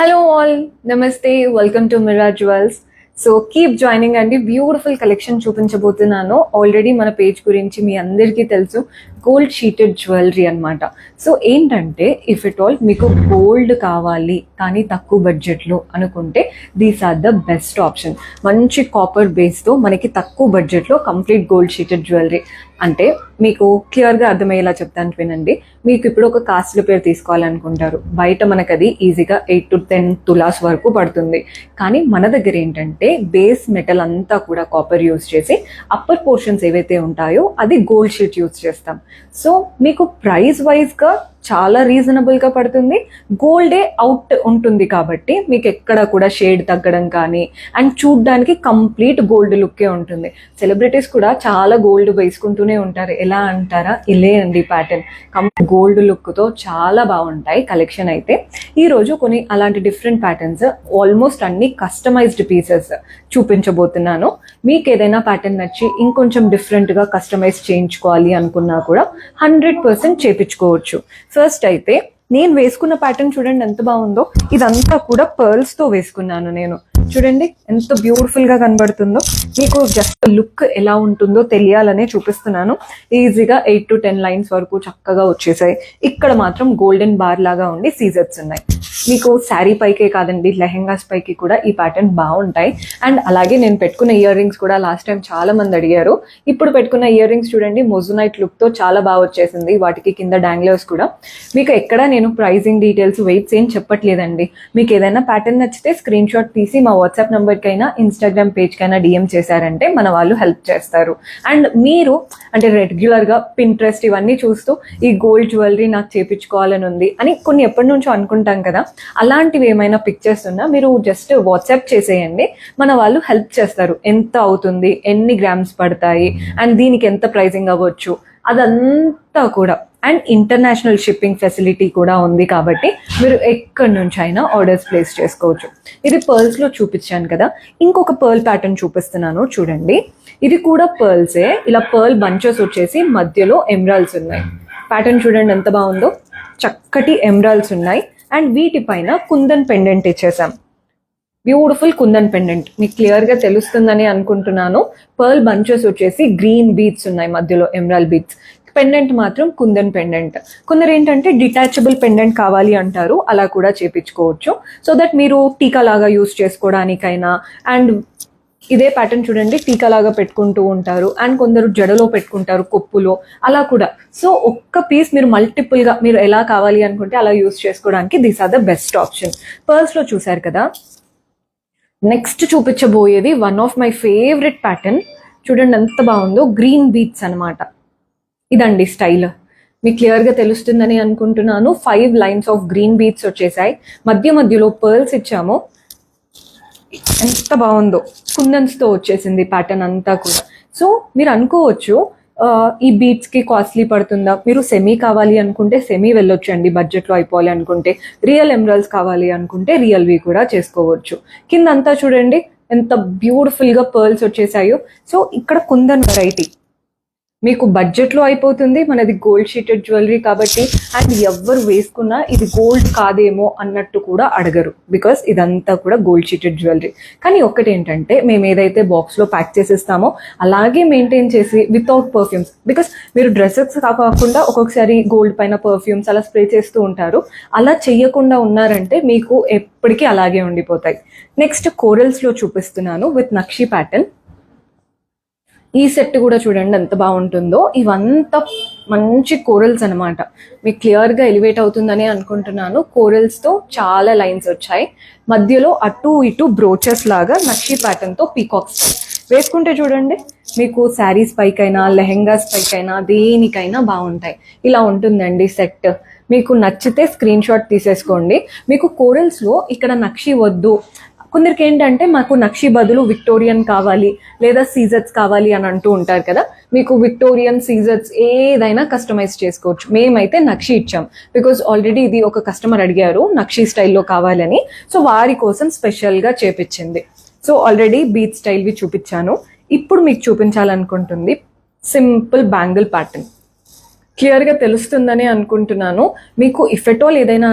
Hello all, Namaste, welcome to Mira Jewels. So keep joining అండి. Beautiful collection చూపించబోతున్నాను. Already మన page గురించి మీ అందరికీ తెలుసు, గోల్డ్ షీటెడ్ జ్యువెలరీ అనమాట. సో ఏంటంటే ఇఫ్ ఇట్ ఆల్ మీకు గోల్డ్ కావాలి కానీ తక్కువ బడ్జెట్లో అనుకుంటే these are the best option. మంచి కాపర్ బేస్తో మనకి తక్కువ బడ్జెట్లో కంప్లీట్ గోల్డ్ షీటెడ్ జ్యువెలరీ. అంటే మీకు క్లియర్గా అర్థమయ్యేలా చెప్తాను వినండి. మీకు ఇప్పుడు ఒక కాస్ట్ల పేరు తీసుకోవాలనుకుంటారు, బయట మనకు అది ఈజీగా 8 to 10 తులాస్ వరకు పడుతుంది. కానీ మన దగ్గర ఏంటంటే బేస్ మెటల్ అంతా కూడా కాపర్ యూజ్ చేసి అప్పర్ పోర్షన్స్ ఏవైతే ఉంటాయో అది గోల్డ్ షీట్ యూజ్ చేస్తాం. సో మీకు ప్రైస్ వైజ్గా చాలా రీజనబుల్గా పడుతుంది. గోల్డే అవుట్ ఉంటుంది కాబట్టి మీకు ఎక్కడ కూడా షేడ్ తగ్గడం కానీ, అండ్ చూడ్డానికి కంప్లీట్ గోల్డ్ లుక్కే ఉంటుంది. సెలబ్రిటీస్ కూడా చాలా గోల్డ్ వేసుకుంటూనే ఉంటారు. ఎలా అంటారా, ఇలే అండి ప్యాటర్న్ కంప్లీట్ గోల్డ్ లుక్తో చాలా బాగుంటాయి కలెక్షన్. అయితే ఈరోజు కొన్ని అలాంటి డిఫరెంట్ ప్యాటర్న్స్, ఆల్మోస్ట్ అన్ని కస్టమైజ్డ్ పీసెస్ చూపించబోతున్నాను. మీకు ఏదైనా ప్యాటర్న్ నచ్చి ఇంకొంచెం డిఫరెంట్గా కస్టమైజ్ చేయించుకోవాలి అనుకున్నా కూడా 100% చేయించుకోవచ్చు. ఫస్ట్ అయితే నేను వేసుకున్న ప్యాటర్న్ చూడండి ఎంత బాగుందో. ఇదంతా కూడా పర్ల్స్ తో వేసుకున్నాను నేను. చూడండి ఎంత బ్యూటిఫుల్ గా కనబడుతుందో. మీకు జస్ట్ లుక్ ఎలా ఉంటుందో తెలియాలనే చూపిస్తున్నాను. ఈజీగా 8 to 10 లైన్స్ వరకు చక్కగా వచ్చేసాయి. ఇక్కడ మాత్రం గోల్డెన్ బార్ లాగా ఉండి సీజర్స్ ఉన్నాయి. మీకు శారీ పైకే కాదండి, లెహెంగాస్ పైకి కూడా ఈ ప్యాటర్న్ బాగుంటాయి. అండ్ అలాగే నేను పెట్టుకున్న ఇయర్ రింగ్స్ కూడా లాస్ట్ టైం చాలా మంది అడిగారు. ఇప్పుడు పెట్టుకున్న ఇయర్ రింగ్స్ చూడండి మొజునైట్ లుక్ తో చాలా బాగా వచ్చేసింది. వాటికి కింద డాంగ్లర్స్ కూడా. మీకు ఎక్కడ నేను ప్రైజింగ్ డీటెయిల్స్ వెయిట్స్ ఏం చెప్పట్లేదండి. మీకు ఏదైనా ప్యాటర్న్ నచ్చితే స్క్రీన్ షాట్ తీసి మా వాట్సాప్ నెంబర్కైనా ఇన్స్టాగ్రామ్ పేజ్కైనా డిఎం చేశారంటే మన వాళ్ళు హెల్ప్ చేస్తారు. అండ్ మీరు అంటే రెగ్యులర్గా పింట్రెస్ట్ ఇవన్నీ చూస్తూ ఈ గోల్డ్ జ్యువెలరీ నాకు చేయించుకోవాలని ఉంది అని కొన్ని ఎప్పటి నుంచో అనుకుంటాం కదా, అలాంటివి ఏమైనా పిక్చర్స్ ఉన్నా మీరు జస్ట్ వాట్సాప్ చేసేయండి. మన వాళ్ళు హెల్ప్ చేస్తారు. ఎంత అవుతుంది, ఎన్ని గ్రామ్స్ పడతాయి, అండ్ దీనికి ఎంత ప్రైజింగ్ అవ్వచ్చు అదంతా కూడా. అండ్ ఇంటర్నేషనల్ షిప్పింగ్ ఫెసిలిటీ కూడా ఉంది కాబట్టి మీరు ఎక్కడి నుంచి అయినా ఆర్డర్స్ ప్లేస్ చేసుకోవచ్చు. ఇది పర్ల్స్లో చూపించాను కదా, ఇంకొక పర్ల్ ప్యాటర్న్ చూపిస్తున్నాను చూడండి. ఇది కూడా పర్ల్సే, ఇలా పర్ల్ బంచెస్ వచ్చేసి మధ్యలో ఎమరాల్డ్స్ ఉన్నాయి. ప్యాటర్న్ చూడండి ఎంత బాగుందో, చక్కటి ఎమరాల్డ్స్ ఉన్నాయి. అండ్ వీటిపైన కుందన్ పెండెంట్ ఇచ్చేసాం. బ్యూటిఫుల్ కుందన్ పెండెంట్ మీకు క్లియర్గా తెలుస్తుందని అనుకుంటున్నాను. పర్ల్ బంచెస్ వచ్చేసి గ్రీన్ బీడ్స్ ఉన్నాయి, మధ్యలో ఎమరాల్డ్ బీడ్స్. పెండెంట్ మాత్రం కుందన్ పెండెంట్. కొందరు ఏంటంటే డిటాచబుల్ పెండెంట్ కావాలి అంటారు, అలా కూడా చేపించుకోవచ్చు. సో దట్ మీరు టీకా లాగా యూస్ చేసుకోవడానికైనా. అండ్ ఇదే ప్యాటర్న్ చూడండి టీకా లాగా పెట్టుకుంటూ ఉంటారు, అండ్ కొందరు జడలో పెట్టుకుంటారు, కొప్పులో, అలా కూడా. సో ఒక్క పీస్ మీరు మల్టిపుల్గా మీరు ఎలా కావాలి అనుకుంటే అలా యూస్ చేసుకోవడానికి these are the best option. పర్ల్స్లో చూసారు కదా. నెక్స్ట్ చూపించబోయేది one of my favourite pattern. చూడండి ఎంత బాగుందో, గ్రీన్ బీట్స్ అనమాట. ఇదండి స్టైల్, మీకు క్లియర్గా తెలుస్తుందని అనుకుంటున్నాను. 5 లైన్స్ ఆఫ్ గ్రీన్ బీట్స్ వచ్చేసాయి, మధ్యలో పర్ల్స్ ఇచ్చాము. ఎంత బాగుందో, కుందన్స్తో వచ్చేసింది ప్యాటర్న్ అంతా కూడా. సో మీరు అనుకోవచ్చు ఈ బీట్స్కి కాస్ట్లీ పడుతుందా, మీరు సెమీ కావాలి అనుకుంటే సెమీ వెళ్ళొచ్చు అండి బడ్జెట్లో అయిపోవాలి అనుకుంటే. రియల్ ఎమరాల్డ్స్ కావాలి అనుకుంటే రియల్వి కూడా చేసుకోవచ్చు. కింద అంతా చూడండి ఎంత బ్యూటిఫుల్గా పర్ల్స్ వచ్చేసాయో. సో ఇక్కడ కుందన్ వెరైటీ మీకు బడ్జెట్లో అయిపోతుంది, మనది గోల్డ్ షీటెడ్ జ్యువెలరీ కాబట్టి. అండ్ ఎవరు వేసుకున్నా ఇది గోల్డ్ కాదేమో అన్నట్టు కూడా అడగరు, బికాస్ ఇదంతా కూడా గోల్డ్ షీటెడ్ జ్యువెలరీ. కానీ ఒక్కటి ఏంటంటే మేము ఏదైతే బాక్స్లో ప్యాక్ చేసిస్తామో అలాగే మెయింటైన్ చేసి వితౌట్ పర్ఫ్యూమ్స్, బికాస్ మీరు డ్రెస్సెస్ కాకుండా ఒక్కొక్కసారి గోల్డ్ పైన పర్ఫ్యూమ్స్ అలా స్ప్రే చేస్తూ ఉంటారు. అలా చెయ్యకుండా ఉన్నారంటే మీకు ఎప్పటికీ అలాగే ఉండిపోతాయి. నెక్స్ట్ కోరల్స్లో చూపిస్తున్నాను విత్ నక్షి ప్యాటర్న్. ఈ సెట్ కూడా చూడండి ఎంత బాగుంటుందో. ఇవంతా మంచి కోరల్స్ అనమాట. మీకు క్లియర్గా ఎలివేట్ అవుతుందని అనుకుంటున్నాను. కోరల్స్తో చాలా లైన్స్ వచ్చాయి, మధ్యలో అటు ఇటు బ్రోచెస్ లాగా నక్షి ప్యాటర్న్తో పీకాక్స్ వేసుకుంటే చూడండి మీకు శారీస్ పైకైనా లెహెంగాస్ పైకైనా దేనికైనా బాగుంటాయి. ఇలా ఉంటుందండి సెట్. మీకు నచ్చితే స్క్రీన్ షాట్ తీసేసుకోండి. మీకు కోరల్స్లో ఇక్కడ నక్షి వద్దు, కొందరికి ఏంటంటే మాకు నక్షి బదులు విక్టోరియన్ కావాలి లేదా సీజర్స్ కావాలి అని అంటూ ఉంటారు కదా. మీకు విక్టోరియన్, సీజర్స్ ఏదైనా కస్టమైజ్ చేసుకోవచ్చు. మేమైతే నక్షి ఇచ్చాం, బికాజ్ ఆల్రెడీ ఇది ఒక కస్టమర్ అడిగారు నక్షి స్టైల్లో కావాలని. సో వారి కోసం స్పెషల్గా చేపించింది. సో ఆల్రెడీ బీచ్ స్టైల్వి చూపించాను. ఇప్పుడు మీకు చూపించాలనుకుంటుంది సింపుల్ బ్యాంగిల్ ప్యాటర్న్. క్లియర్గా తెలుస్తుందని అనుకుంటున్నాను. మీకు ఇఫ్ ఎట్ ఆల్ ఏదైనా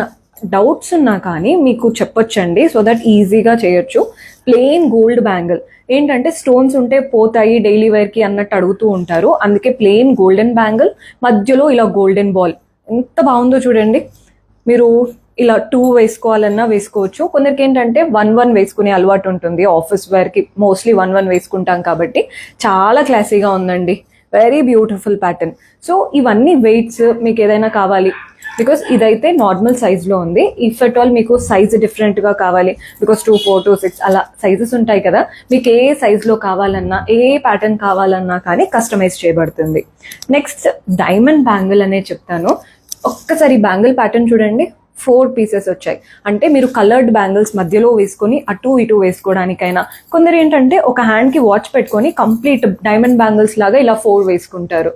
డౌట్స్ ఉన్నా కానీ మీకు చెప్పొచ్చండి, సో దట్ ఈజీగా చేయొచ్చు. ప్లెయిన్ గోల్డ్ బ్యాంగిల్, ఏంటంటే స్టోన్స్ ఉంటే పోతాయి డైలీ వేర్కి అన్నట్టు అడుగుతూ ఉంటారు, అందుకే ప్లెయిన్ గోల్డెన్ బ్యాంగిల్, మధ్యలో ఇలా గోల్డెన్ బాల్. ఎంత బాగుందో చూడండి. మీరు ఇలా 2 వేసుకోవాలన్నా వేసుకోవచ్చు. కొందరికి ఏంటంటే 1 వేసుకునే అలవాటు ఉంటుంది, ఆఫీస్ వేర్కి మోస్ట్లీ 1 వేసుకుంటాం కాబట్టి. చాలా క్లాసీగా ఉందండి, వెరీ బ్యూటిఫుల్ ప్యాటర్న్. సో ఇవన్నీ వెయిట్స్ మీకు ఏదైనా కావాలి, బికాస్ ఇదైతే నార్మల్ సైజ్లో ఉంది. ఇఫ్ అట్ ఆల్ మీకు సైజ్ డిఫరెంట్గా కావాలి, బికాస్ 2, 4, 2, 6 అలా సైజెస్ ఉంటాయి కదా, మీకు ఏ సైజ్లో కావాలన్నా ఏ ప్యాటర్న్ కావాలన్నా కానీ కస్టమైజ్ చేయబడుతుంది. నెక్స్ట్ డైమండ్ బ్యాంగిల్ అనే చెప్తాను. ఒక్కసారి బ్యాంగిల్ ప్యాటర్న్ చూడండి, 4 పీసెస్ వచ్చాయి. అంటే మీరు కలర్డ్ బ్యాంగిల్స్ మధ్యలో వేసుకొని అటు ఇటు వేసుకోవడానికైనా, కొందరు ఏంటంటే ఒక హ్యాండ్కి వాచ్ పెట్టుకొని కంప్లీట్ డైమండ్ బ్యాంగిల్స్ లాగా ఇలా 4 వేసుకుంటారు.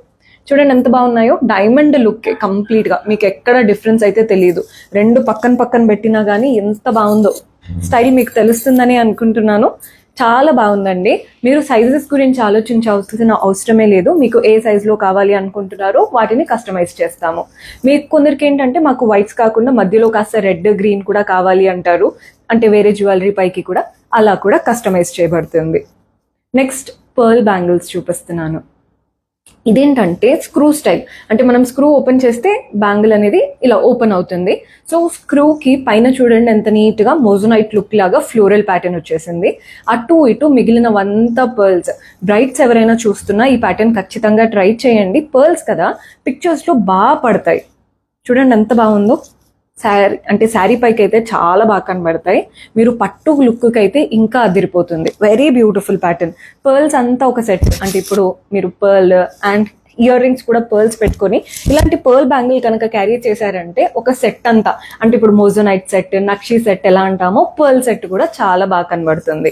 చూడండి ఎంత బాగున్నాయో, డైమండ్ లుక్ కంప్లీట్గా, మీకు ఎక్కడ డిఫరెన్స్ అయితే తెలియదు. 2 పక్కన పక్కన పెట్టినా కానీ ఎంత బాగుందో, స్టైల్ మీకు తెలుస్తుందని అనుకుంటున్నాను. చాలా బాగుందండి. మీరు సైజెస్ గురించి ఆలోచించాల్సిన అవసరమే లేదు. మీకు ఏ సైజులో కావాలి అనుకుంటున్నారో వాటిని కస్టమైజ్ చేస్తాము. మీకు కొందరికి ఏంటంటే మాకు వైట్స్ కాకుండా మధ్యలో కాస్త రెడ్, గ్రీన్ కూడా కావాలి అంటారు, అంటే వేరే జ్యువెలరీ పైకి కూడా, అలా కూడా కస్టమైజ్ చేయబడుతుంది. నెక్స్ట్ పర్ల్ బ్యాంగిల్స్ చూపిస్తున్నాను. ఇదేంటంటే స్క్రూ స్టైల్, అంటే మనం స్క్రూ ఓపెన్ చేస్తే బ్యాంగిల్ అనేది ఇలా ఓపెన్ అవుతుంది. సో స్క్రూకి పైన చూడండి ఎంత నీట్గా మోజోనైట్ లుక్ లాగా ఫ్లోరల్ ప్యాటర్న్ వచ్చేసింది. అటు ఇటు మిగిలినవంతా పర్ల్స్. బ్రైట్స్ ఎవరైనా చూస్తున్నా ఈ ప్యాటర్న్ ఖచ్చితంగా ట్రై చేయండి. పర్ల్స్ కదా, పిక్చర్స్లో బాగా పడతాయి. చూడండి ఎంత బాగుందో. శారీ పైకి అయితే చాలా బాగా కనబడతాయి. మీరు పట్టు లుక్కి అయితే ఇంకా అదిరిపోతుంది. Very beautiful pattern. పర్ల్స్ అంతా ఒక సెట్, అంటే ఇప్పుడు మీరు పర్ల్ అండ్ ఇయర్ రింగ్స్ కూడా పర్ల్స్ పెట్టుకొని ఇలాంటి పర్ల్ బ్యాంగిల్ కనుక క్యారీ చేశారంటే ఒక సెట్ అంతా, అంటే ఇప్పుడు మోజోనైట్ సెట్, నక్షి సెట్ ఎలా అంటామో పర్ల్ సెట్ కూడా చాలా బాగా కనబడుతుంది.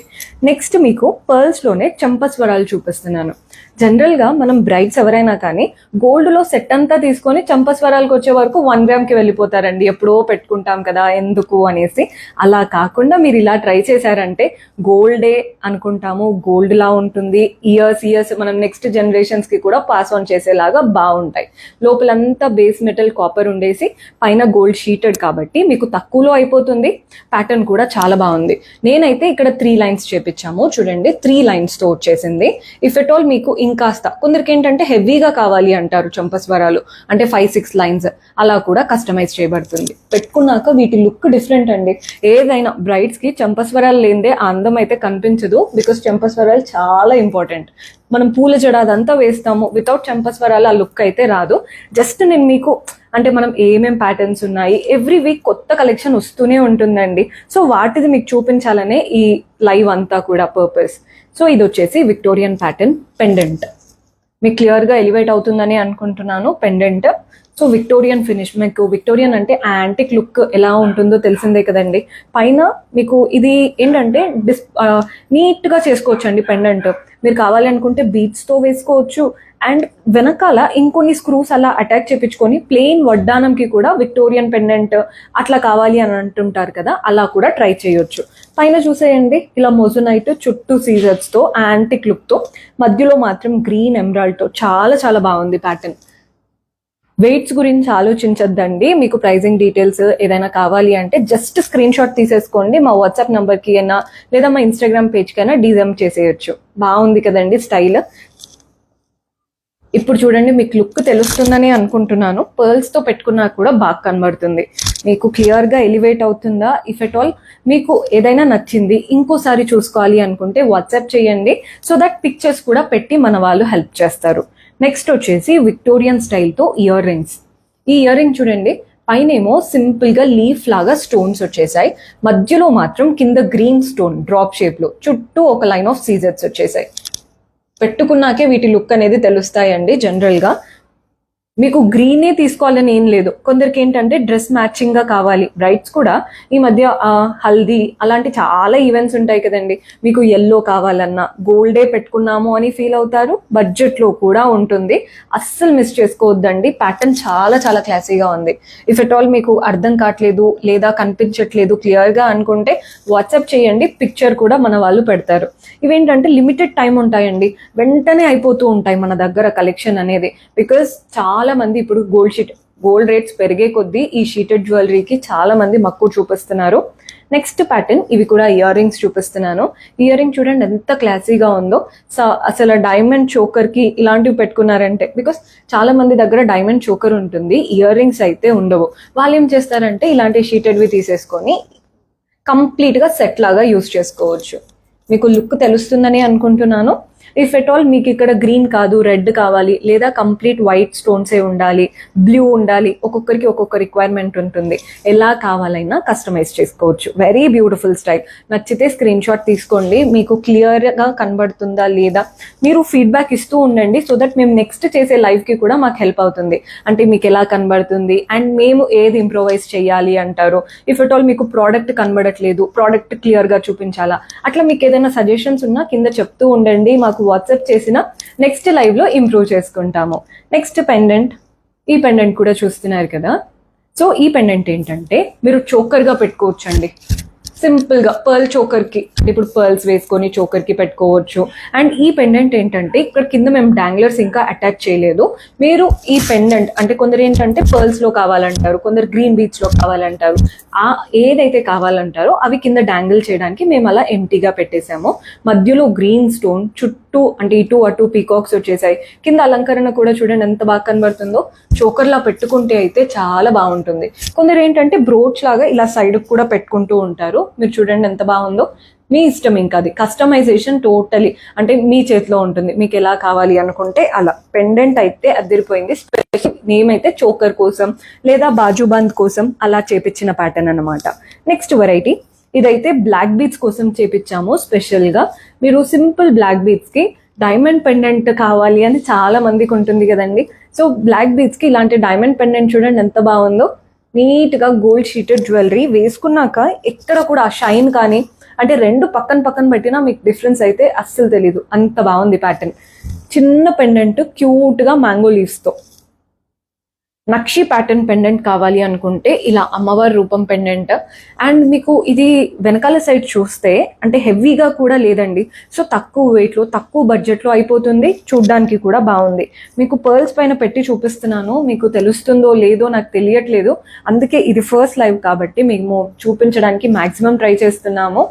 నెక్స్ట్ మీకు పర్ల్స్లోనే చంపస్వరాలు చూపిస్తున్నాను. జనరల్గా మనం బ్రైడ్స్ ఎవరైనా కానీ గోల్డ్లో సెట్ అంతా తీసుకొని చంపస్వరాలకు వచ్చే వరకు 1 గ్రామ్కి వెళ్ళిపోతారండి, ఎప్పుడో పెట్టుకుంటాం కదా ఎందుకు అనేసి. అలా కాకుండా మీరు ఇలా ట్రై చేశారంటే గోల్డే అనుకుంటాము, గోల్డ్లా ఉంటుంది. ఇయర్స్ మనం నెక్స్ట్ జనరేషన్స్కి కూడా పాస్ ఆన్ చేసేలాగా బాగుంటాయి. లోపలంతా బేస్ మెటల్ కాపర్ ఉండేసి పైన గోల్డ్ షీటెడ్ కాబట్టి మీకు తక్కువలో అయిపోతుంది. ప్యాటర్న్ కూడా చాలా బాగుంది. నేనైతే ఇక్కడ 3 లైన్స్ చేపించాము చూడండి, 3 లైన్స్తో వచ్చేసింది. ఇఫ్ ఎట్ ఆల్ మీకు ఇంకాస్త, కొందరికి ఏంటంటే హెవీగా కావాలి అంటారు చంపస్వరాలు, అంటే 5-6 లైన్స్, అలా కూడా కస్టమైజ్ చేయబడుతుంది. పెట్టుకున్నాక వీటి లుక్ డిఫరెంట్ అండి. ఏదైనా బ్రైడ్స్కి చంపస్వరాలు లేనిదే ఆ అందం అయితే కనిపించదు, బికాస్ చంపస్వరాలు చాలా ఇంపార్టెంట్. మనం పూల జడ అదంతా వేస్తాము, వితౌట్ చంపస్వరాలు ఆ లుక్ అయితే రాదు. జస్ట్ నేను మీకు అంటే మనం ఏమేం ప్యాటర్న్స్ ఉన్నాయి, ఎవ్రీ వీక్ కొత్త కలెక్షన్ వస్తూనే ఉంటుందండి. సో వాటిది మీకు చూపించాలనే ఈ లైవ్ అంతా కూడా పర్పస్. సో ఇది వచ్చేసి విక్టోరియన్ ప్యాటర్న్ పెండెంట్. మీకు క్లియర్గా ఎలివేట్ అవుతుందని అనుకుంటున్నాను పెండెంట్. సో విక్టోరియన్ ఫినిష్, మీకు విక్టోరియన్ అంటే యాంటిక్ లుక్ ఎలా ఉంటుందో తెలిసిందే కదండి. పైన మీకు ఇది ఏంటంటే నీట్గా చేసుకోవచ్చు అండి పెండెంట్. మీరు కావాలి అనుకుంటే బీడ్స్తో వేసుకోవచ్చు, అండ్ వెనకాల ఇంకొన్ని స్క్రూస్ అలా అటాచ్ చేయించుకొని ప్లెయిన్ వడ్డానంకి కూడా విక్టోరియన్ పెండెంట్ అట్లా కావాలి అని అంటుంటారు కదా, అలా కూడా ట్రై చేయొచ్చు. పైన చూసేయండి ఇలా మోజోనైట్ చుట్టూ సీజర్స్తో యాంటిక్ లుక్తో, మధ్యలో మాత్రం గ్రీన్ ఎమరాల్డ్తో చాలా చాలా బాగుంది ప్యాటర్న్. వెయిట్స్ గురించి ఆలోచించద్దండి. మీకు ప్రైజింగ్ డీటెయిల్స్ ఏదైనా కావాలి అంటే జస్ట్ స్క్రీన్ షాట్ తీసేసుకోండి, మా వాట్సాప్ నెంబర్కి అయినా లేదా మా ఇన్స్టాగ్రామ్ పేజ్కి అయినా డిజైన్ చేసేయచ్చు. బాగుంది కదండి స్టైల్. ఇప్పుడు చూడండి మీకు లుక్ తెలుస్తుందని అనుకుంటున్నాను. పర్ల్స్తో పెట్టుకున్నా కూడా బాగా కనబడుతుంది. మీకు క్లియర్గా ఎలివేట్ అవుతుందా? ఇఫ్ ఎట్ ఆల్ మీకు ఏదైనా నచ్చింది ఇంకోసారి చూసుకోవాలి అనుకుంటే వాట్సాప్ చేయండి, సో దట్ పిక్చర్స్ కూడా పెట్టి మన వాళ్ళు హెల్ప్ చేస్తారు. నెక్స్ట్ వచ్చేసి విక్టోరియన్ స్టైల్తో ఇయర్ రింగ్స్. ఈ ఇయర్ రింగ్ చూడండి, పైనేమో సింపుల్గా లీఫ్ లాగా స్టోన్స్ వచ్చేసాయి, మధ్యలో మాత్రం కింద గ్రీన్ స్టోన్ డ్రాప్ షేప్లో, చుట్టూ ఒక లైన్ ఆఫ్ సీజర్స్ వచ్చేసాయి. పెట్టుకున్నాకే వీటి లుక్ అనేది తెలుస్తాయండి. జనరల్గా మీకు గ్రీనే తీసుకోవాలని ఏం లేదు, కొందరికి ఏంటంటే డ్రెస్ మ్యాచింగ్గా కావాలి. బ్రైడ్స్ కూడా ఈ మధ్య హల్దీ అలాంటి చాలా ఈవెంట్స్ ఉంటాయి కదండి, మీకు ఎల్లో కావాలన్నా గోల్డే పెట్టుకున్నాము అని ఫీల్ అవుతారు. బడ్జెట్లో కూడా ఉంటుంది, అస్సలు మిస్ చేసుకోవద్దండి. ప్యాటర్న్ చాలా చాలా క్లాసీగా ఉంది. ఇఫ్ ఎట్ ఆల్ మీకు అర్థం కావట్లేదు లేదా కనిపించట్లేదు క్లియర్గా అనుకుంటే వాట్సాప్ చేయండి, పిక్చర్ కూడా మన వాళ్ళు పెడతారు. ఇవేంటంటే లిమిటెడ్ టైం ఉంటాయండి, వెంటనే అయిపోతూ ఉంటాయి మన దగ్గర కలెక్షన్ అనేది. బికాస్ చాలా మంది ఇప్పుడు గోల్డ్ షీట్ గోల్డ్ రేట్స్ పెరిగే కొద్దీ ఈ షీటెడ్ జ్యువెలరీకి చాలా మంది మక్కువ చూపిస్తున్నారు. నెక్స్ట్ ప్యాటర్న్, ఇవి కూడా ఇయర్ రింగ్స్ చూపిస్తున్నాను. ఇయర్ రింగ్ చూడండి ఎంత క్లాసీగా ఉందో. అసలు డైమండ్ చోకర్ కి ఇలాంటివి పెట్టుకున్నారంటే, బికాస్ చాలా మంది దగ్గర డైమండ్ చోకర్ ఉంటుంది, ఇయర్ రింగ్స్ అయితే ఉండవు. వాళ్ళు ఏం చేస్తారంటే ఇలాంటి షీటెడ్వి తీసేసుకొని కంప్లీట్ గా సెట్ లాగా యూజ్ చేసుకోవచ్చు. మీకు లుక్ తెలుస్తుందని అనుకుంటున్నాను. ఇఫ్ ఎట్ ఆల్ మీకు ఇక్కడ గ్రీన్ కాదు, రెడ్ కావాలి, లేదా కంప్లీట్ వైట్ స్టోన్సే ఉండాలి, బ్లూ ఉండాలి, ఒక్కొక్కరికి ఒక్కొక్క రిక్వైర్మెంట్ ఉంటుంది. ఎలా కావాలైనా కస్టమైజ్ చేసుకోవచ్చు. Very beautiful style. నచ్చితే స్క్రీన్ షాట్ తీసుకోండి. మీకు క్లియర్గా కనబడుతుందా లేదా మీరు ఫీడ్బ్యాక్ ఇస్తూ ఉండండి, సో దట్ మేము నెక్స్ట్ చేసే లైవ్కి కూడా మాకు హెల్ప్ అవుతుంది. అంటే మీకు ఎలా కనబడుతుంది అండ్ మేము ఏది ఇంప్రొవైజ్ చేయాలి అంటారు. ఇఫ్ ఎట్ ఆల్ మీకు ప్రోడక్ట్ కనబడట్లేదు, ప్రోడక్ట్ క్లియర్గా చూపించాలా, అట్లా మీకు ఏదైనా సజెషన్స్ ఉన్నా కింద చెప్తూ ఉండండి. మాకు వాట్సాప్ చేసిన నెక్స్ట్ లైవ్ లో ఇంప్రూవ్ చేసుకుంటాము. నెక్స్ట్ పెండెంట్, ఈ పెండెంట్ కూడా చూస్తున్నారు కదా. సో ఈ పెండెంట్ ఏంటంటే మీరు చోకర్ గా పెట్టుకోవచ్చండి. సింపుల్ గా పర్ల్ చోకర్ కి, ఇప్పుడు పర్ల్స్ వేసుకొని చోకర్ కి పెట్టుకోవచ్చు. అండ్ ఈ పెండెంట్ ఏంటంటే ఇక్కడ కింద మేము డాంగ్లర్స్ ఇంకా అటాచ్ చేయలేదు. మీరు ఈ పెండెంట్ అంటే కొందరు ఏంటంటే పర్ల్స్ లో కావాలంటారు, కొందరు గ్రీన్ బీచ్ లో కావాలంటారు. ఏదైతే కావాలంటారో అవి కింద డాంగిల్ చేయడానికి మేము అలా ఎంటీగా పెట్టేశాము. మధ్యలో గ్రీన్ స్టోన్, చుట్టూ అంటే ఇటు అటు పీకాక్స్ వచ్చేసాయి. కింద అలంకరణ కూడా చూడండి ఎంత బాగా కనబడుతుందో. చోకర్ లా పెట్టుకుంటే అయితే చాలా బాగుంటుంది. కొందరు ఏంటంటే బ్రోచ్ లాగా ఇలా సైడ్ కూడా పెట్టుకుంటూ ఉంటారు. మీరు చూడండి ఎంత బాగుందో. మీ ఇష్టం, ఇంకా అది కస్టమైజేషన్ టోటలీ అంటే మీ చేతిలో ఉంటుంది. మీకు ఎలా కావాలి అనుకుంటే అలా. పెండెంట్ అయితే అదిరిపోయింది. స్పెషల్ నేమ్ అయితే చోకర్ కోసం లేదా బాజుబంద్ కోసం అలా చేపించిన ప్యాటర్న్ అనమాట. నెక్స్ట్ వెరైటీ, ఇదైతే బ్లాక్ బీడ్స్ కోసం చేపించాము స్పెషల్ గా. మీరు సింపుల్ బ్లాక్ బీడ్స్ కి డైమండ్ పెండెంట్ కావాలి అని చాలా మందికి ఉంటుంది కదండి. సో బ్లాక్ బీడ్స్ కి ఇలాంటి డైమండ్ పెండెంట్ చూడండి ఎంత బాగుందో. నీట్ గా గోల్డ్ షీటెడ్ జ్యువెలరీ వేసుకున్నాక ఎక్కడ కూడా ఆ షైన్ కానీ, అంటే రెండు పక్కన పక్కన పెట్టినా మీకు డిఫరెన్స్ అయితే అస్సలు తెలీదు. అంత బాగుంది ప్యాటర్న్. చిన్న పెండెంట్ క్యూట్ గా మ్యాంగో లీవ్స్ తో. నక్షి ప్యాటర్న్ పెండెంట్ కావాలి అనుకుంటే ఇలా అమ్మవారి రూపం పెండెంట్. అండ్ మీకు ఇది వెనకాల సైడ్ చూస్తే అంటే హెవీగా కూడా లేదండి. సో తక్కువ వెయిట్ లో తక్కువ బడ్జెట్ లో అయిపోతుంది. చూడ్డానికి కూడా బాగుంది. మీకు పర్ల్స్ పైన పెట్టి చూపిస్తున్నాను, మీకు తెలుస్తుందో లేదో నాకు తెలియట్లేదు. అందుకే ఇది ఫస్ట్ లైవ్ కాబట్టి మేము చూపించడానికి మాక్సిమం ట్రై చేస్తున్నాము.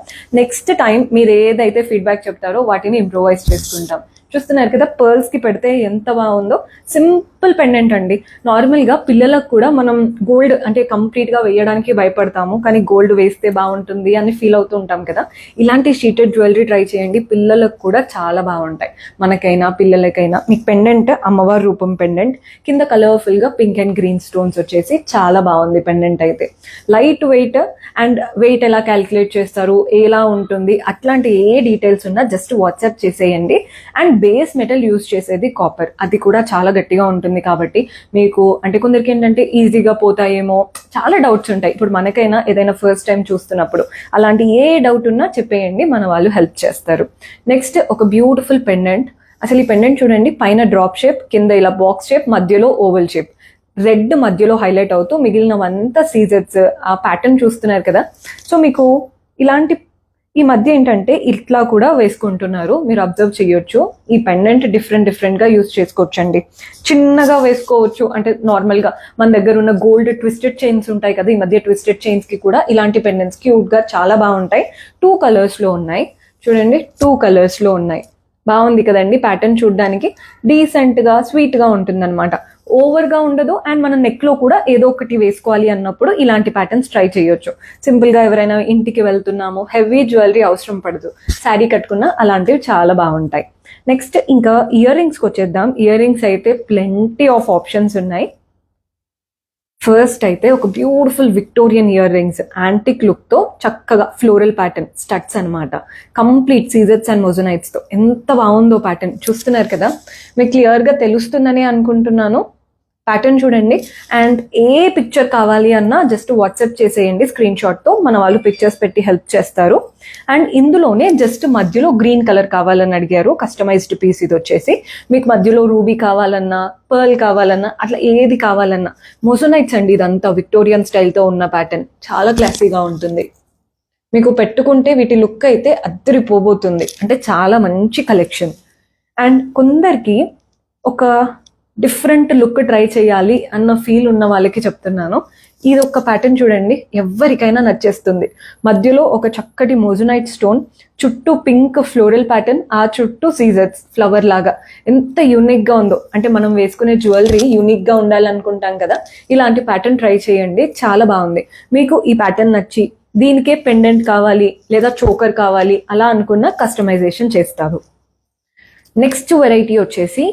నెక్స్ట్ టైం మీరు ఏదైతే ఫీడ్బ్యాక్ చెప్తారో వాటిని ఇంప్రూవైజ్ చేసుకుంటాం. చూస్తున్నారు కదా పర్ల్స్ కి పెడితే ఎంత బాగుందో. సింపుల్ పెండెంట్ అండి. నార్మల్ గా పిల్లలకు కూడా మనం గోల్డ్ అంటే కంప్లీట్ గా వేయడానికి భయపడతాము, కానీ గోల్డ్ వేస్తే బాగుంటుంది అని ఫీల్ అవుతూ ఉంటాం కదా. ఇలాంటి షీటెడ్ జ్యువెలరీ ట్రై చేయండి, పిల్లలకు కూడా చాలా బాగుంటాయి. మనకైనా పిల్లలకైనా. మీకు పెండెంట్ అమ్మవారి రూపం పెండెంట్, కింద కలర్ఫుల్ గా పింక్ అండ్ గ్రీన్ స్టోన్స్ వచ్చేసి చాలా బాగుంది పెండెంట్ అయితే. లైట్ వెయిట్ అండ్ వెయిట్ ఎలా క్యాలిక్యులేట్ చేస్తారు, ఎలా ఉంటుంది, అట్లాంటి ఏ డీటెయిల్స్ ఉన్నా జస్ట్ వాట్సాప్ చేసేయండి. అండ్ బేస్ మెటల్ యూజ్ చేసేది కాపర్, అది కూడా చాలా గట్టిగా ఉంటుంది. కాబట్టి మీకు అంటే కొందరికి ఏంటంటే ఈజీగా పోతాయేమో చాలా డౌట్స్ ఉంటాయి. ఇప్పుడు మనకైనా ఏదైనా ఫస్ట్ టైం చూస్తున్నప్పుడు అలాంటి ఏ డౌట్ ఉన్నా చెప్పేయండి, మన వాళ్ళు హెల్ప్ చేస్తారు. నెక్స్ట్ ఒక బ్యూటిఫుల్ పెండెంట్. అసలు ఈ పెండెంట్ చూడండి, పైన డ్రాప్ షేప్, కింద ఇలా బాక్స్ షేప్, మధ్యలో ఓవల్ షేప్. రెడ్ మధ్యలో హైలైట్ అవుతూ మిగిలినవంతా సీజెట్స్. ఆ ప్యాటర్న్ చూస్తున్నారు కదా. సో మీకు ఇలాంటి ఈ మధ్య ఏంటంటే ఇట్లా కూడా వేసుకుంటున్నారు, మీరు అబ్జర్వ్ చేయొచ్చు. ఈ పెండెంట్ డిఫరెంట్ గా యూజ్ చేసుకోవచ్చు అండి. చిన్నగా వేసుకోవచ్చు, అంటే నార్మల్ గా మన దగ్గర ఉన్న గోల్డ్ ట్విస్టెడ్ చైన్స్ ఉంటాయి కదా, ఈ మధ్య ట్విస్టెడ్ చైన్స్ కి కూడా ఇలాంటి పెండెంట్స్ క్యూట్ గా చాలా బాగుంటాయి. 2 కలర్స్ లో ఉన్నాయి చూడండి, 2 కలర్స్ లో ఉన్నాయి. బాగుంది కదండి ప్యాటర్న్. చూడడానికి డీసెంట్ గా స్వీట్ గా ఉంటుంది అనమాట. ఓవర్ గా ఉండదు. అండ్ మనం నెక్ లో కూడా ఏదో ఒకటి వేసుకోవాలి అన్నప్పుడు ఇలాంటి ప్యాటర్న్స్ ట్రై చేయొచ్చు. సింపుల్ గా ఎవరైనా ఇంటికి వెళ్తున్నాము, హెవీ జ్యువెలరీ అవసరం పడదు, శారీ కట్టుకున్నా అలాంటివి చాలా బాగుంటాయి. నెక్స్ట్ ఇంకా ఇయర్ రింగ్స్ కి వచ్చేద్దాం. ఇయర్ రింగ్స్ అయితే ప్లెంటీ ఆఫ్ ఆప్షన్స్ ఉన్నాయి. ఫస్ట్ అయితే ఒక beautiful Victorian ear rings, antique look తో చక్కగా ఫ్లోరల్ ప్యాటర్న్ స్టడ్స్ అనమాట. కంప్లీట్ సీజెట్స్ అండ్ మొజనైట్స్ తో ఎంత బాగుందో ప్యాటర్న్. చూస్తున్నారు కదా, మీకు క్లియర్ గా తెలుస్తుందని అనుకుంటున్నాను. ప్యాటర్న్ చూడండి. అండ్ ఏ పిక్చర్ కావాలి అన్నా జస్ట్ వాట్సాప్ చేసేయండి స్క్రీన్ షాట్ తో, మన వాళ్ళు పిక్చర్స్ పెట్టి హెల్ప్ చేస్తారు. అండ్ ఇందులోనే జస్ట్ మధ్యలో గ్రీన్ కలర్ కావాలని అడిగారు, కస్టమైజ్డ్ పీస్ ఇది వచ్చేసి. మీకు మధ్యలో రూబీ కావాలన్నా, పర్ల్ కావాలన్నా, అట్లా ఏది కావాలన్నా. మొజనైట్స్ అండి, ఇదంతా విక్టోరియన్ స్టైల్తో ఉన్న ప్యాటర్న్, చాలా క్లాసీగా ఉంటుంది. మీకు పెట్టుకుంటే వీటి లుక్ అయితే అద్దరిపోబోతుంది. అంటే చాలా మంచి కలెక్షన్. అండ్ కొందరికి ఒక డిఫరెంట్ లుక్ ట్రై చేయాలి అన్న ఫీల్ ఉన్న వాళ్ళకి చెప్తున్నాను. ఇది ఒక ప్యాటర్న్ చూడండి, ఎవరికైనా నచ్చేస్తుంది. మధ్యలో ఒక చక్కటి మోజునైట్ స్టోన్, చుట్టూ పింక్ ఫ్లోరల్ ప్యాటర్న్, ఆ చుట్టూ సీజర్స్ ఫ్లవర్ లాగా ఎంత యూనిక్ గా ఉందో. అంటే మనం వేసుకునే జ్యువెలరీ యూనిక్ గా ఉండాలనుకుంటాం కదా, ఇలాంటి ప్యాటర్న్ ట్రై చేయండి, చాలా బాగుంది. మీకు ఈ ప్యాటర్న్ నచ్చి దీనికే పెండెంట్ కావాలి లేదా చోకర్ కావాలి అలా అనుకున్న కస్టమైజేషన్ చేస్తారు. నెక్స్ట్ వెరైటీ వచ్చేసి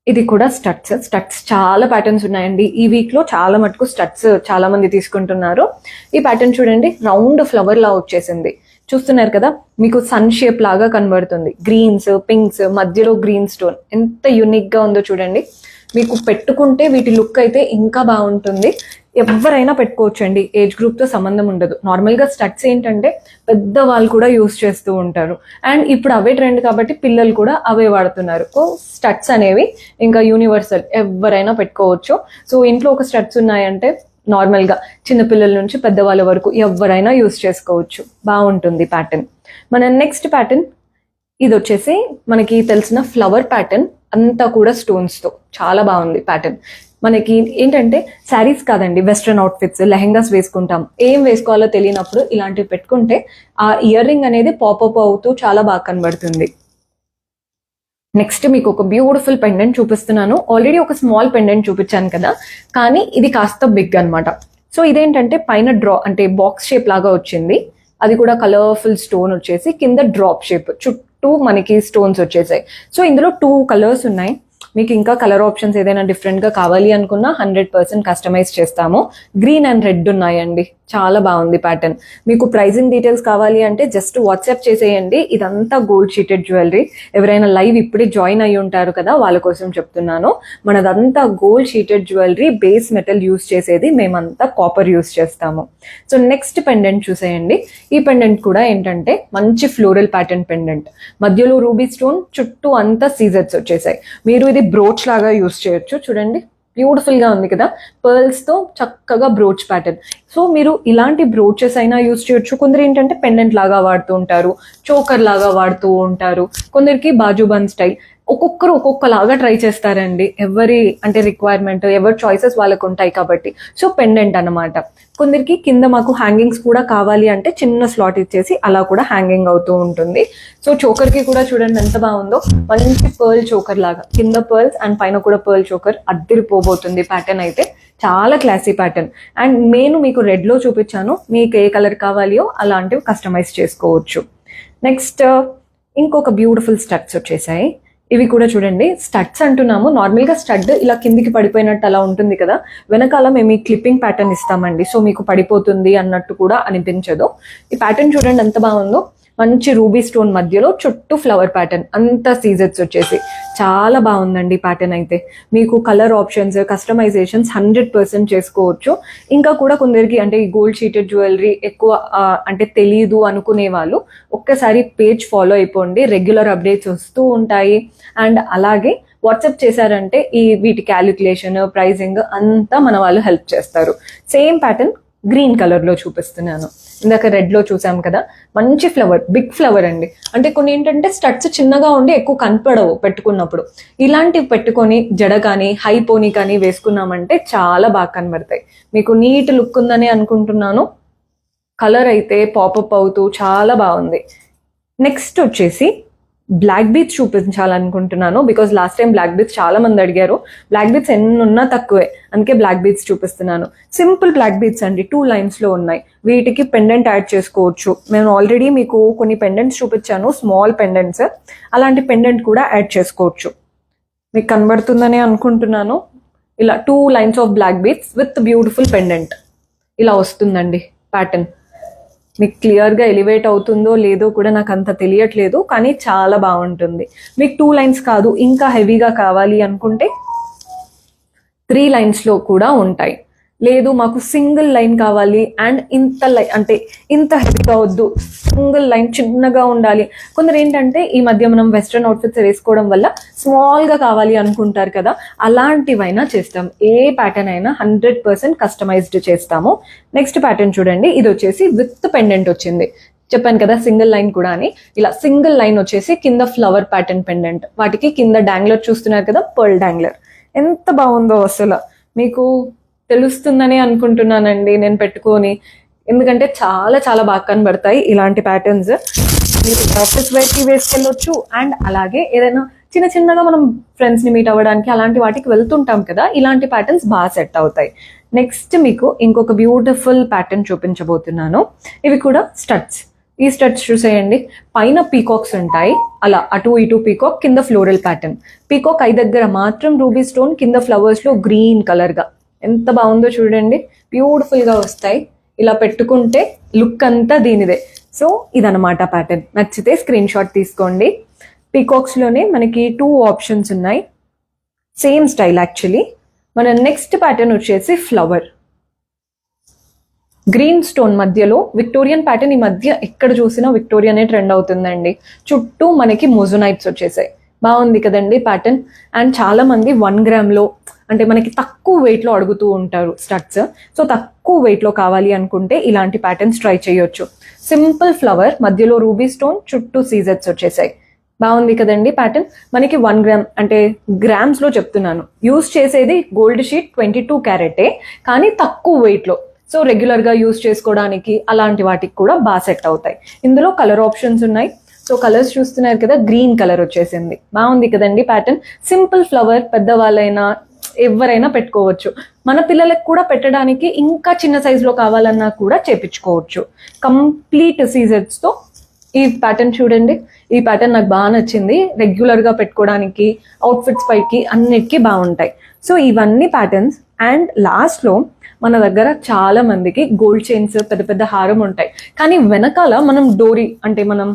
ఇది కూడా స్టడ్స్ చాలా ప్యాటర్న్స్ ఉన్నాయండి. ఈ వీక్ లో చాలా మటుకు స్టడ్స్ చాలా మంది తీసుకుంటున్నారు. ఈ ప్యాటర్న్ చూడండి, రౌండ్ ఫ్లవర్ లా వచ్చేసింది, చూస్తున్నారు కదా, మీకు సన్ షేప్ లాగా కనబడుతుంది. గ్రీన్స్, పింక్స్, మధ్యలో గ్రీన్ స్టోన్, ఎంత యూనిక్ గా ఉందో చూడండి. మీకు పెట్టుకుంటే వీటి లుక్ అయితే ఇంకా బాగుంటుంది. ఎవరైనా పెట్టుకోవచ్చు అండి, ఏజ్ గ్రూప్ తో సంబంధం ఉండదు. నార్మల్ గా స్టడ్స్ ఏంటంటే పెద్ద వాళ్ళు కూడా యూస్ చేస్తూ ఉంటారు, అండ్ ఇప్పుడు అవే ట్రెండ్ కాబట్టి పిల్లలు కూడా అవే వాడుతున్నారు. సో స్టడ్స్ అనేవి ఇంకా యూనివర్సల్, ఎవరైనా పెట్టుకోవచ్చు. సో ఇంట్లో ఒక స్టడ్స్ ఉన్నాయంటే నార్మల్ గా చిన్నపిల్లల నుంచి పెద్దవాళ్ళ వరకు ఎవరైనా యూస్ చేసుకోవచ్చు, బాగుంటుంది ప్యాటర్న్. మన నెక్స్ట్ ప్యాటర్న్ ఇది వచ్చేసి మనకి తెలిసిన ఫ్లవర్ ప్యాటర్న్, అంతా కూడా స్టోన్స్ తో చాలా బాగుంది ప్యాటర్న్. మనకి ఏంటంటే శారీస్ కాదండి, వెస్ట్రన్ అవుట్ఫిట్స్, లెహెంగాస్ వేసుకుంటాం, ఏం వేసుకోవాలో తెలియనప్పుడు ఇలాంటివి పెట్టుకుంటే ఆ ఇయర్ రింగ్ అనేది పాపప్ అవుతూ చాలా బాగా కనబడుతుంది. నెక్స్ట్ మీకు ఒక బ్యూటిఫుల్ పెండెంట్ చూపిస్తున్నాను. ఆల్రెడీ ఒక స్మాల్ పెండెంట్ చూపించాను కదా, కానీ ఇది కాస్త బిగ్ అన్నమాట. సో ఇదేంటంటే పైన అంటే బాక్స్ షేప్ లాగా వచ్చింది, అది కూడా కలర్ఫుల్ స్టోన్ వచ్చేసి కింద డ్రాప్ షేప్, చుట్టూ మనకి స్టోన్స్ వచ్చేసాయి. సో ఇందులో 2 కలర్స్ ఉన్నాయి. మీకు ఇంకా కలర్ ఆప్షన్స్ ఏదైనా డిఫరెంట్ గా కావాలి అనుకున్నా 100% కస్టమైజ్ చేస్తాము. గ్రీన్ అండ్ రెడ్ ఉన్నాయండి, చాలా బాగుంది ప్యాటర్న్. మీకు ప్రైజింగ్ డీటెయిల్స్ కావాలి అంటే జస్ట్ వాట్సాప్ చేసేయండి. ఇదంతా గోల్డ్ షీటెడ్ జ్యువెలరీ. ఎవరైనా లైవ్ ఇప్పుడే జాయిన్ అయ్యి ఉంటారు కదా, వాళ్ళ కోసం చెప్తున్నాను. మనదంతా gold sheeted jewellery, base metal use చేసేది మేమంతా కాపర్ యూస్ చేస్తాము. సో నెక్స్ట్ పెండెంట్ చూసేయండి. ఈ పెండెంట్ కూడా ఏంటంటే మంచి ఫ్లోరల్ ప్యాటర్న్ పెండెంట్, మధ్యలో రూబీ స్టోన్, చుట్టూ అంతా సీజర్స్ వచ్చేసాయి. మీరు ఇది బ్రోచ్ లాగా యూస్ చేయొచ్చు, చూడండి బ్యూటిఫుల్ గా ఉంది కదా, పర్ల్స్ తో చక్కగా బ్రోచ్ ప్యాటర్న్. సో మీరు ఇలాంటి బ్రోచెస్ అయినా యూస్ చేయొచ్చు. కొందరు ఏంటంటే పెండెంట్ లాగా వాడుతూ ఉంటారు, చోకర్ లాగా వాడుతూ ఉంటారు, కొందరికి బాజుబన్ స్టైల్, ఒక్కొక్కరు ఒక్కొక్కలాగా ట్రై చేస్తారండి. ఎవరి అంటే రిక్వైర్మెంట్, ఎవరి చాయిసెస్ వాళ్ళకు ఉంటాయి కాబట్టి. సో పెండెంట్ అన్నమాట. కొందరికి కింద మాకు హ్యాంగింగ్స్ కూడా కావాలి అంటే చిన్న స్లాట్ ఇచ్చేసి అలా కూడా హ్యాంగింగ్ అవుతూ ఉంటుంది. సో చోకర్ కి కూడా చూడండి ఎంత బాగుందో, మంచి పర్ల్ చోకర్ లాగా, కింద పర్ల్స్ అండ్ పైన కూడా పర్ల్ చోకర్, అద్దిరిపోబోతుంది ప్యాటర్న్ అయితే. చాలా క్లాసీ ప్యాటర్న్. అండ్ నేను మీకు రెడ్ లో చూపించాను, మీకు ఏ కలర్ కావాలియో అలాంటివి కస్టమైజ్ చేసుకోవచ్చు. నెక్స్ట్ ఇంకొక బ్యూటిఫుల్ స్టడ్స్ వచ్చేసాయి. ఇవి కూడా చూడండి, స్టడ్స్ అంటున్నాము, నార్మల్ గా స్టడ్ ఇలా కిందికి పడిపోయినట్టు అలా ఉంటుంది కదా, వెనకాల మేము ఈ క్లిప్పింగ్ ప్యాటర్న్ ఇస్తామండి. సో మీకు పడిపోతుంది అన్నట్టు కూడా అనిపించదు. ఈ ప్యాటర్న్ చూడండి ఎంత బాగుందో, మంచి రూబీ స్టోన్ మధ్యలో చుట్టూ ఫ్లవర్ ప్యాటర్న్, అంతా సీజర్స్ వచ్చేసి చాలా బాగుందండి ప్యాటర్న్ అయితే. మీకు కలర్ ఆప్షన్స్, కస్టమైజేషన్స్ 100% చేసుకోవచ్చు. ఇంకా కూడా కొందరికి అంటే ఈ గోల్డ్ షీటెడ్ జ్యువెలరీ ఎక్కువ అంటే తెలీదు అనుకునే వాళ్ళు ఒక్కసారి పేజ్ ఫాలో అయిపోండి, రెగ్యులర్ అప్డేట్స్ వస్తూ ఉంటాయి. అండ్ అలాగే వాట్సాప్ చేశారంటే ఈ వీటి క్యాలిక్యులేషన్, ప్రైజింగ్ అంతా మన వాళ్ళు హెల్ప్ చేస్తారు. సేమ్ ప్యాటర్న్ గ్రీన్ కలర్ లో చూపిస్తున్నాను. ఇందాక రెడ్ లో చూసాం కదా, మంచి ఫ్లవర్, బిగ్ ఫ్లవర్ అండి. అంటే కొన్ని ఏంటంటే స్టడ్స్ చిన్నగా ఉండి ఎక్కువ కనపడవు పెట్టుకున్నప్పుడు, ఇలాంటివి పెట్టుకొని జడ కానీ హై పోనీ కానీ వేసుకున్నామంటే చాలా బాగా కనబడతాయి. మీకు నీట్ లుక్ ఉందని అనుకుంటున్నాను. కలర్ అయితే పాపప్ అవుతూ చాలా బాగుంది. నెక్స్ట్ వచ్చేసి బ్లాక్ బీట్స్ చూపించాలనుకుంటున్నాను, because last time black beads చాలా మంది అడిగారు. బ్లాక్ బీట్స్ ఎన్నున్నా తక్కువే, అందుకే బ్లాక్ బీట్స్ చూపిస్తున్నాను. సింపుల్ బ్లాక్ బీట్స్ అండి, 2 లైన్స్ లో ఉన్నాయి. వీటికి పెండెంట్ యాడ్ చేసుకోవచ్చు. నేను ఆల్రెడీ మీకు కొన్ని పెండెంట్స్ చూపించాను, స్మాల్ పెండెంట్స్, అలాంటి పెండెంట్ కూడా యాడ్ చేసుకోవచ్చు. మీకు కనబడుతుందని అనుకుంటున్నాను. ఇలా 2 lines of black beads with beautiful pendant ఇలా వస్తుందండి ప్యాటర్న్. మీకు క్లియర్గా ఎలివేట్ అవుతుందో లేదో కూడా నాకు అంత తెలియట్లేదు, కానీ చాలా బాగుంటుంది. మీకు 2 లైన్స్ కాదు, ఇంకా హెవీగా కావాలి అనుకుంటే 3 లైన్స్లో కూడా ఉంటాయి. లేదు మాకు సింగిల్ లైన్ కావాలి అండ్ ఇంత అంటే ఇంత హెవీగా వద్దు, సింగిల్ లైన్ చిన్నగా ఉండాలి. కొందరు ఏంటంటే ఈ మధ్య మనం వెస్ట్రన్ అవుట్ఫిట్స్ వేసుకోవడం వల్ల స్మాల్గా కావాలి అనుకుంటారు కదా, అలాంటివైనా చేస్తాం. ఏ ప్యాటర్న్ అయినా 100% కస్టమైజ్డ్ చేస్తాము. నెక్స్ట్ ప్యాటర్న్ చూడండి, ఇది వచ్చేసి విత్ పెండెంట్ వచ్చింది. చెప్పాను కదా సింగిల్ లైన్ కూడా అని. ఇలా సింగిల్ లైన్ వచ్చేసి కింద ఫ్లవర్ ప్యాటర్న్ పెండెంట్, వాటికి కింద డాంగ్లర్ చూస్తున్నారు కదా, పర్ల్ డాంగ్లర్. ఎంత బాగుందో అసలు. మీకు తెలుస్తుందని అనుకుంటున్నానండి నేను పెట్టుకొని, ఎందుకంటే చాలా చాలా బాగా కనబడతాయి ఇలాంటి ప్యాటర్న్స్. మీరు ఆఫీస్ వేర్కి వేసుకెళ్ళొచ్చు, అండ్ అలాగే ఏదైనా చిన్న చిన్నగా మనం ఫ్రెండ్స్ని మీట్ అవ్వడానికి అలాంటి వాటికి వెళ్తుంటాం కదా, ఇలాంటి ప్యాటర్న్స్ బాగా సెట్ అవుతాయి. నెక్స్ట్ మీకు ఇంకొక బ్యూటిఫుల్ ప్యాటర్న్ చూపించబోతున్నాను. ఇవి కూడా స్టడ్స్. ఈ స్టడ్స్ చూసేయండి, పైన పీకాక్స్ ఉంటాయి, అలా అటు ఇటు పీకాక్, కింద ఫ్లోరల్ ప్యాటర్న్. పీకాక్ ఐ దగ్గర మాత్రం రూబీ స్టోన్, కింద ఫ్లవర్స్ లో గ్రీన్ కలర్ గా ఎంత బాగుందో చూడండి. బ్యూటిఫుల్ గా వస్తాయి. ఇలా పెట్టుకుంటే లుక్ అంతా దీనిదే. సో ఇదనమాట ప్యాటర్న్. నచ్చితే స్క్రీన్ షాట్ తీసుకోండి. పీకాక్స్ లోనే మనకి 2 ఆప్షన్స్ ఉన్నాయి, సేమ్ స్టైల్ యాక్చువల్లీ. మన నెక్స్ట్ ప్యాటర్న్ వచ్చేసి ఫ్లవర్, గ్రీన్ స్టోన్ మధ్యలో విక్టోరియన్ ప్యాటర్న్. ఈ మధ్య ఎక్కడ చూసినా విక్టోరియనే ట్రెండ్ అవుతుందండి. చుట్టూ మనకి మోజోనైట్స్ వచ్చేసాయి. బాగుంది కదండి ప్యాటర్న్. అండ్ చాలా మంది 1 గ్రామ్ లో, అంటే మనకి తక్కువ వెయిట్ లో అడుగుతూ ఉంటారు స్టడ్స్. సో తక్కువ వెయిట్ లో కావాలి అనుకుంటే ఇలాంటి ప్యాటర్న్స్ ట్రై చేయొచ్చు. సింపుల్ ఫ్లవర్, మధ్యలో రూబీ స్టోన్, చుట్టూ సీజెట్స్ వచ్చేసాయి. బాగుంది కదండి ప్యాటర్న్. మనకి 1 గ్రామ్, అంటే గ్రామ్స్ లో చెప్తున్నాను. యూస్ చేసేది గోల్డ్ షీట్ 22 క్యారెటే, కానీ తక్కువ వెయిట్ లో. సో రెగ్యులర్ గా యూస్ చేసుకోవడానికి అలాంటి వాటికి కూడా బాగా సెట్ అవుతాయి. ఇందులో కలర్ ఆప్షన్స్ ఉన్నాయి. సో కలర్స్ చూస్తున్నారు కదా, గ్రీన్ కలర్ వచ్చేసింది. బాగుంది కదండి ప్యాటర్న్. సింపుల్ ఫ్లవర్, పెద్దవాళ్ళైనా ఎవరైనా పెట్టుకోవచ్చు. మన పిల్లలకు కూడా పెట్టడానికి ఇంకా చిన్న సైజ్ లో కావాలన్నా కూడా చేపించుకోవచ్చు. కంప్లీట్ సీజర్స్ తో ఈ ప్యాటర్న్ చూడండి. ఈ ప్యాటర్న్ నాకు బాగా నచ్చింది. రెగ్యులర్ గా పెట్టుకోవడానికి, అవుట్ఫిట్స్ పైకి అన్నిటికీ బాగుంటాయి. సో ఇవన్నీ ప్యాటర్న్స్. అండ్ లాస్ట్ లో మన దగ్గర చాలా మందికి గోల్డ్ చైన్స్, పెద్ద పెద్ద హారం ఉంటాయి, కానీ వెనకాల మనం డోరీ, అంటే మనం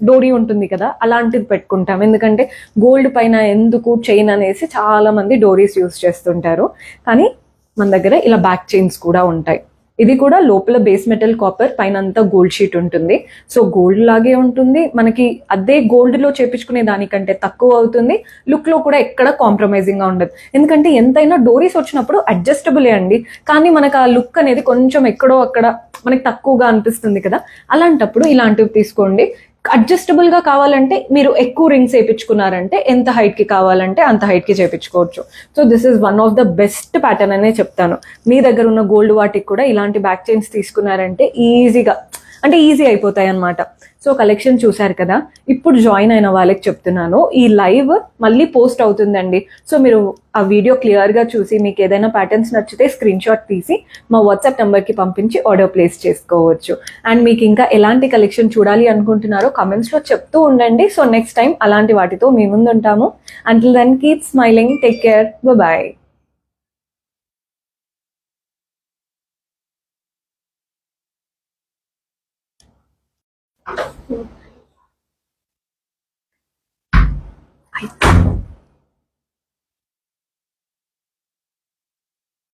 డోరీ ఉంటుంది కదా, అలాంటిది పెట్టుకుంటాం. ఎందుకంటే గోల్డ్ పైన ఎందుకు చైన్ అనేసి చాలా మంది డోరీస్ యూస్ చేస్తుంటారు. కానీ మన దగ్గర ఇలా బ్యాక్ చైన్స్ కూడా ఉంటాయి. ఇది కూడా లోపల బేస్ మెటల్ కాపర్, పైన అంతా గోల్డ్ షీట్ ఉంటుంది. సో గోల్డ్ లాగే ఉంటుంది. మనకి అదే గోల్డ్ లో చేపించుకునే దానికంటే తక్కువ అవుతుంది. లుక్ లో కూడా ఎక్కడ కాంప్రమైజింగ్ గా ఉండదు. ఎందుకంటే ఎంతైనా డోరీస్ వచ్చినప్పుడు అడ్జస్టబులే అండి, కానీ మనకు ఆ లుక్ అనేది కొంచెం ఎక్కడో అక్కడ మనకి తక్కువగా అనిపిస్తుంది కదా. అలాంటప్పుడు ఇలాంటివి తీసుకోండి. అడ్జస్టబుల్ గా కావాలంటే మీరు ఎక్కువ రింగ్స్ వేయించుకున్నారంటే ఎంత హైట్ కి కావాలంటే అంత హైట్ కి చేయించుకోవచ్చు. So this is one of the best pattern అనే చెప్తాను. మీ దగ్గర ఉన్న గోల్డ్ వాటికి కూడా ఇలాంటి బ్యాక్ చైన్స్ తీసుకున్నారంటే ఈజీగా, అంటే ఈజీ అయిపోతాయి అనమాట. సో కలెక్షన్ చూసారు కదా. ఇప్పుడు జాయిన్ అయిన వాళ్ళకి చెప్తున్నాను, ఈ లైవ్ మళ్ళీ పోస్ట్ అవుతుందండి. సో మీరు ఆ వీడియో క్లియర్ గా చూసి మీకు ఏదైనా ప్యాటర్న్స్ నచ్చితే స్క్రీన్ షాట్ తీసి మా వాట్సాప్ నెంబర్ కి పంపించి ఆర్డర్ ప్లేస్ చేసుకోవచ్చు. అండ్ మీకు ఇంకా ఎలాంటి కలెక్షన్ చూడాలి అనుకుంటున్నారో కమెంట్స్ లో చెప్తూ ఉండండి. సో నెక్స్ట్ టైం అలాంటి వాటితో మీ ముందు ఉంటాము. Until then keep smiling, take care, bye. Ay.